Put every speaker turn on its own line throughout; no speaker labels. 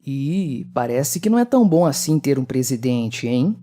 E parece que não é tão bom assim ter um presidente, hein?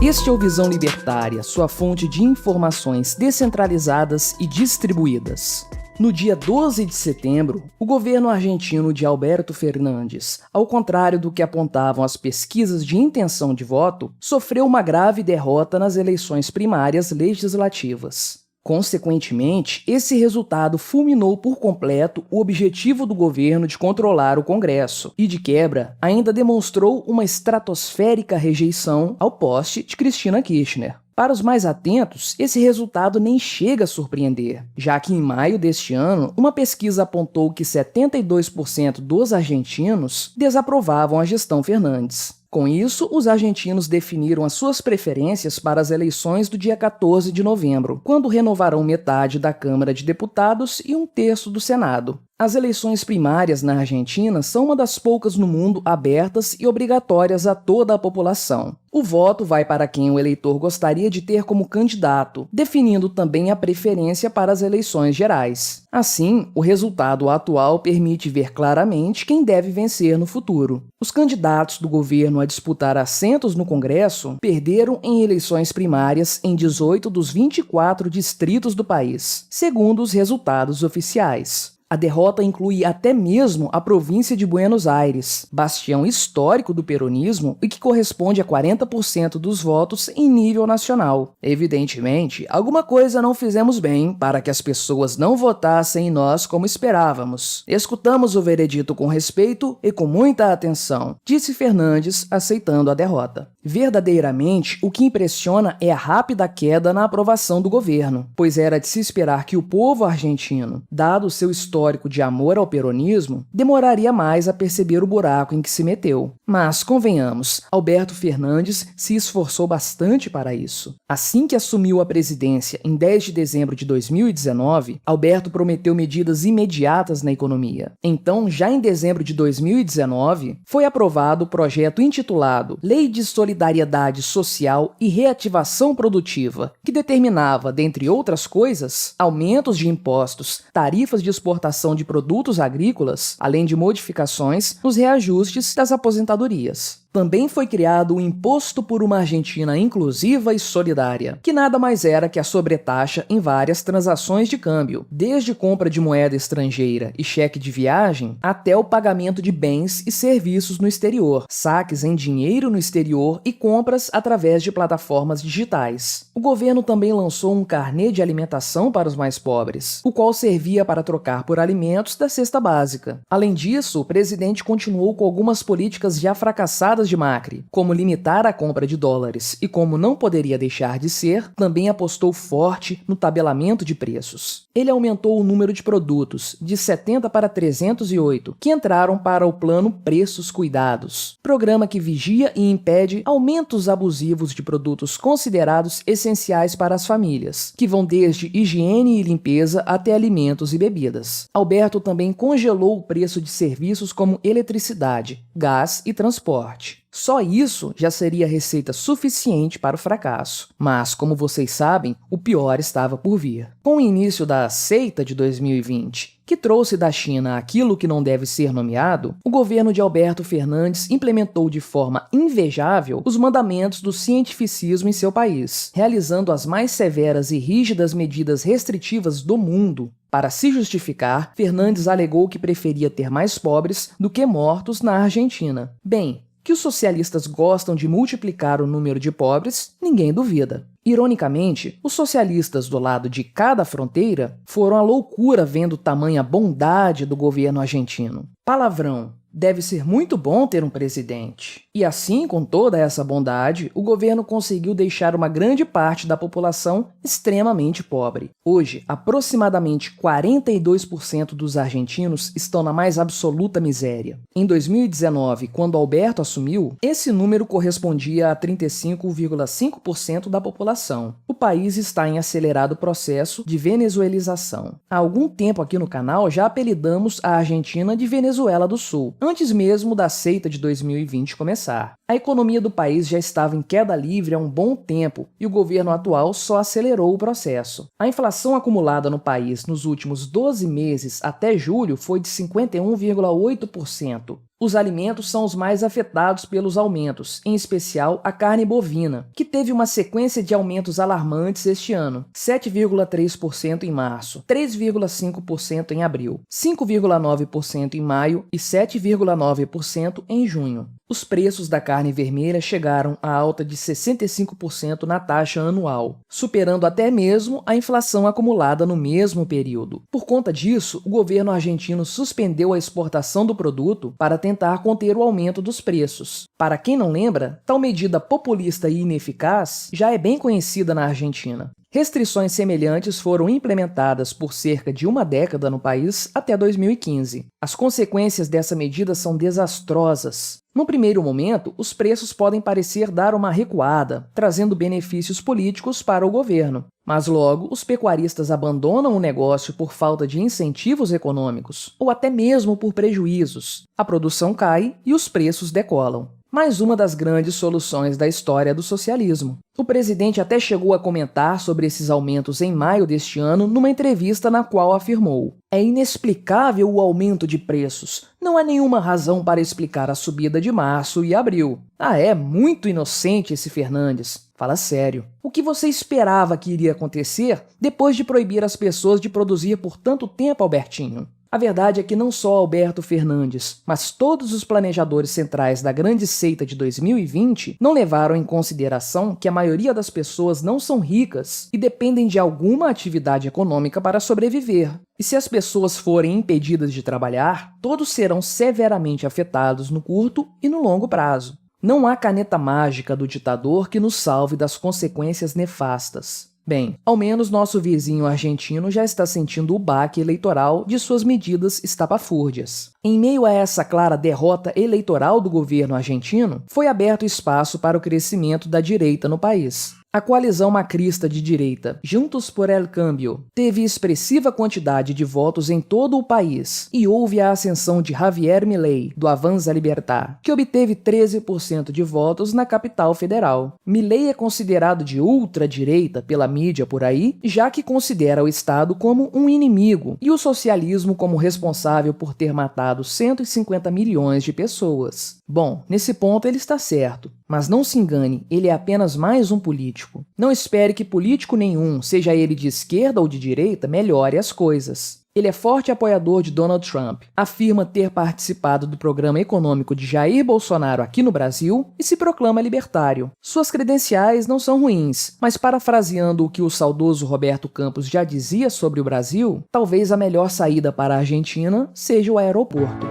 Este é o Visão Libertária, sua fonte de informações descentralizadas e distribuídas. No dia 12 de setembro, o governo argentino de Alberto Fernandes, ao contrário do que apontavam as pesquisas de intenção de voto, sofreu uma grave derrota nas eleições primárias legislativas. Consequentemente, esse resultado fulminou por completo o objetivo do governo de controlar o Congresso e, de quebra, ainda demonstrou uma estratosférica rejeição ao poste de Cristina Kirchner. Para os mais atentos, esse resultado nem chega a surpreender, já que em maio deste ano, uma pesquisa apontou que 72% dos argentinos desaprovavam a gestão Fernandes. Com isso, os argentinos definiram as suas preferências para as eleições do dia 14 de novembro, quando renovarão metade da Câmara de Deputados e um terço do Senado. As eleições primárias na Argentina são uma das poucas no mundo abertas e obrigatórias a toda a população. O voto vai para quem o eleitor gostaria de ter como candidato, definindo também a preferência para as eleições gerais. Assim, o resultado atual permite ver claramente quem deve vencer no futuro. Os candidatos do governo a disputar assentos no Congresso perderam em eleições primárias em 18 dos 24 distritos do país, segundo os resultados oficiais. A derrota inclui até mesmo a província de Buenos Aires, bastião histórico do peronismo e que corresponde a 40% dos votos em nível nacional. Evidentemente, alguma coisa não fizemos bem para que as pessoas não votassem em nós como esperávamos. Escutamos o veredito com respeito e com muita atenção, disse Fernandes, aceitando a derrota. Verdadeiramente, o que impressiona é a rápida queda na aprovação do governo, pois era de se esperar que o povo argentino, dado o seu histórico de amor ao peronismo, demoraria mais a perceber o buraco em que se meteu. Mas, convenhamos, Alberto Fernandes se esforçou bastante para isso. Assim que assumiu a presidência em 10 de dezembro de 2019, Alberto prometeu medidas imediatas na economia. Então, já em dezembro de 2019, foi aprovado o projeto intitulado Lei de Solidariedade Social e Reativação Produtiva, que determinava, dentre outras coisas, aumentos de impostos, tarifas de exportação de produtos agrícolas, além de modificações nos reajustes das aposentadorias. Também foi criado o Imposto por uma Argentina Inclusiva e Solidária, que nada mais era que a sobretaxa em várias transações de câmbio, desde compra de moeda estrangeira e cheque de viagem, até o pagamento de bens e serviços no exterior, saques em dinheiro no exterior e compras através de plataformas digitais. O governo também lançou um carnê de alimentação para os mais pobres, o qual servia para trocar por alimentos da cesta básica. Além disso, o presidente continuou com algumas políticas já fracassadas de Macri, como limitar a compra de dólares e, como não poderia deixar de ser, também apostou forte no tabelamento de preços. Ele aumentou o número de produtos, de 70 para 308, que entraram para o plano Preços Cuidados, programa que vigia e impede aumentos abusivos de produtos considerados essenciais para as famílias, que vão desde higiene e limpeza até alimentos e bebidas. Alberto também congelou o preço de serviços como eletricidade, gás e transporte. Só isso já seria receita suficiente para o fracasso. Mas, como vocês sabem, o pior estava por vir. Com o início da seita de 2020, que trouxe da China aquilo que não deve ser nomeado, o governo de Alberto Fernandes implementou de forma invejável os mandamentos do cientificismo em seu país, realizando as mais severas e rígidas medidas restritivas do mundo. Para se justificar, Fernandes alegou que preferia ter mais pobres do que mortos na Argentina. Bem, que os socialistas gostam de multiplicar o número de pobres, ninguém duvida. Ironicamente, os socialistas do lado de cada fronteira foram à loucura vendo tamanha bondade do governo argentino. Palavrão. Deve ser muito bom ter um presidente. E assim, com toda essa bondade, o governo conseguiu deixar uma grande parte da população extremamente pobre. Hoje, aproximadamente 42% dos argentinos estão na mais absoluta miséria. Em 2019, quando Alberto assumiu, esse número correspondia a 35,5% da população. O país está em acelerado processo de venezuelização. Há algum tempo aqui no canal já apelidamos a Argentina de Venezuela do Sul, antes mesmo da seita de 2020 começar. A A economia do país já estava em queda livre há um bom tempo e o governo atual só acelerou o processo. A inflação acumulada no país nos últimos 12 meses até julho foi de 51,8%. Os alimentos são os mais afetados pelos aumentos, em especial a carne bovina, que teve uma sequência de aumentos alarmantes este ano: 7,3% em março, 3,5% em abril, 5,9% em maio e 7,9% em junho. Os preços da carne vermelha chegaram a alta de 65% na taxa anual, superando até mesmo a inflação acumulada no mesmo período. Por conta disso, o governo argentino suspendeu a exportação do produto para tentar conter o aumento dos preços. Para quem não lembra, tal medida populista e ineficaz já é bem conhecida na Argentina. Restrições semelhantes foram implementadas por cerca de uma década no país até 2015. As consequências dessa medida são desastrosas. No primeiro momento, os preços podem parecer dar uma recuada, trazendo benefícios políticos para o governo. Mas logo, os pecuaristas abandonam o negócio por falta de incentivos econômicos, ou até mesmo por prejuízos. A produção cai e os preços decolam. Mais uma das grandes soluções da história do socialismo. O presidente até chegou a comentar sobre esses aumentos em maio deste ano numa entrevista na qual afirmou: "É inexplicável o aumento de preços. Não há nenhuma razão para explicar a subida de março e abril." Ah, é muito inocente esse Fernandes. Fala sério. O que você esperava que iria acontecer depois de proibir as pessoas de produzir por tanto tempo, Albertinho? A verdade é que não só Alberto Fernandes, mas todos os planejadores centrais da grande seita de 2020 não levaram em consideração que a maioria das pessoas não são ricas e dependem de alguma atividade econômica para sobreviver. E se as pessoas forem impedidas de trabalhar, todos serão severamente afetados no curto e no longo prazo. Não há caneta mágica do ditador que nos salve das consequências nefastas. Bem, ao menos nosso vizinho argentino já está sentindo o baque eleitoral de suas medidas estapafúrdias. Em meio a essa clara derrota eleitoral do governo argentino, foi aberto espaço para o crescimento da direita no país. A coalizão macrista de direita, Juntos por el Cambio, teve expressiva quantidade de votos em todo o país e houve a ascensão de Javier Milei, do Avanza Libertad, que obteve 13% de votos na capital federal. Milei é considerado de ultradireita pela mídia por aí, já que considera o Estado como um inimigo e o socialismo como responsável por ter matado 150 milhões de pessoas. Bom, nesse ponto ele está certo. Mas não se engane, ele é apenas mais um político. Não espere que político nenhum, seja ele de esquerda ou de direita, melhore as coisas. Ele é forte apoiador de Donald Trump, afirma ter participado do programa econômico de Jair Bolsonaro aqui no Brasil e se proclama libertário. Suas credenciais não são ruins, mas parafraseando o que o saudoso Roberto Campos já dizia sobre o Brasil, talvez a melhor saída para a Argentina seja o aeroporto.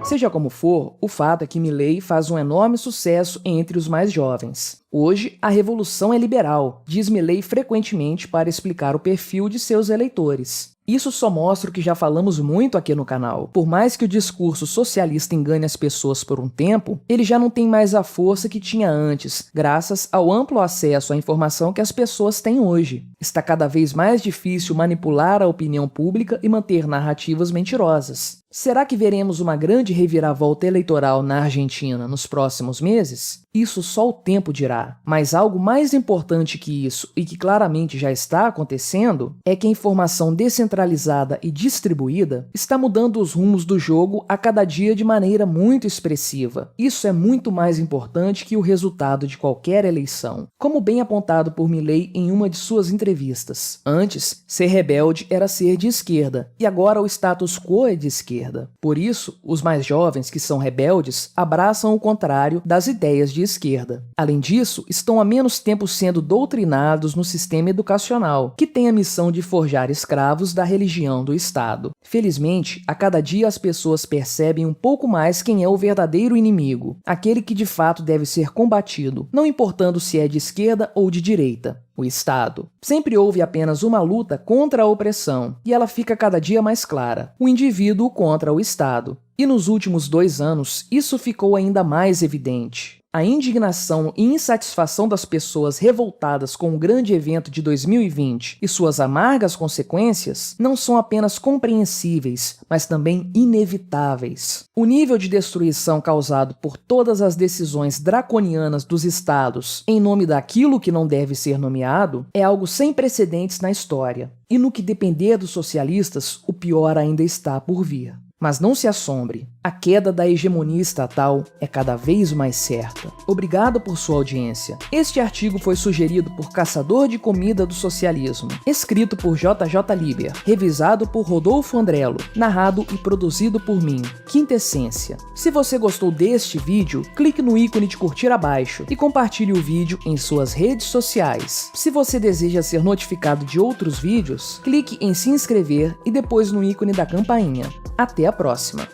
Seja como for, o fato é que Milei faz um enorme sucesso entre os mais jovens. Hoje, a revolução é liberal, diz Milei frequentemente para explicar o perfil de seus eleitores. Isso só mostra o que já falamos muito aqui no canal. Por mais que o discurso socialista engane as pessoas por um tempo, ele já não tem mais a força que tinha antes, graças ao amplo acesso à informação que as pessoas têm hoje. Está cada vez mais difícil manipular a opinião pública e manter narrativas mentirosas. Será que veremos uma grande reviravolta eleitoral na Argentina nos próximos meses? Isso só o tempo dirá. Mas algo mais importante que isso, e que claramente já está acontecendo, é que a informação descentralizada e distribuída está mudando os rumos do jogo a cada dia de maneira muito expressiva. Isso é muito mais importante que o resultado de qualquer eleição, como bem apontado por Milei em uma de suas entrevistas. Antes, ser rebelde era ser de esquerda, e agora o status quo é de esquerda. Por isso, os mais jovens que são rebeldes abraçam o contrário das ideias de esquerda. Além disso, estão há menos tempo sendo doutrinados no sistema educacional, que tem a missão de forjar escravos da religião do Estado. Felizmente, a cada dia as pessoas percebem um pouco mais quem é o verdadeiro inimigo, aquele que de fato deve ser combatido, não importando se é de esquerda ou de direita. O Estado. Sempre houve apenas uma luta contra a opressão, e ela fica cada dia mais clara: o indivíduo contra o Estado. E nos últimos 2 anos, isso ficou ainda mais evidente. A indignação e insatisfação das pessoas revoltadas com o grande evento de 2020 e suas amargas consequências não são apenas compreensíveis, mas também inevitáveis. O nível de destruição causado por todas as decisões draconianas dos estados em nome daquilo que não deve ser nomeado é algo sem precedentes na história. E no que depender dos socialistas, o pior ainda está por vir. Mas não se assombre, a queda da hegemonia estatal é cada vez mais certa. Obrigado por sua audiência. Este artigo foi sugerido por Caçador de Comida do Socialismo, escrito por JJ Liber, revisado por Rodolfo Andrello, narrado e produzido por mim, Quintessência. Se você gostou deste vídeo, clique no ícone de curtir abaixo e compartilhe o vídeo em suas redes sociais. Se você deseja ser notificado de outros vídeos, clique em se inscrever e depois no ícone da campainha. Até a próxima!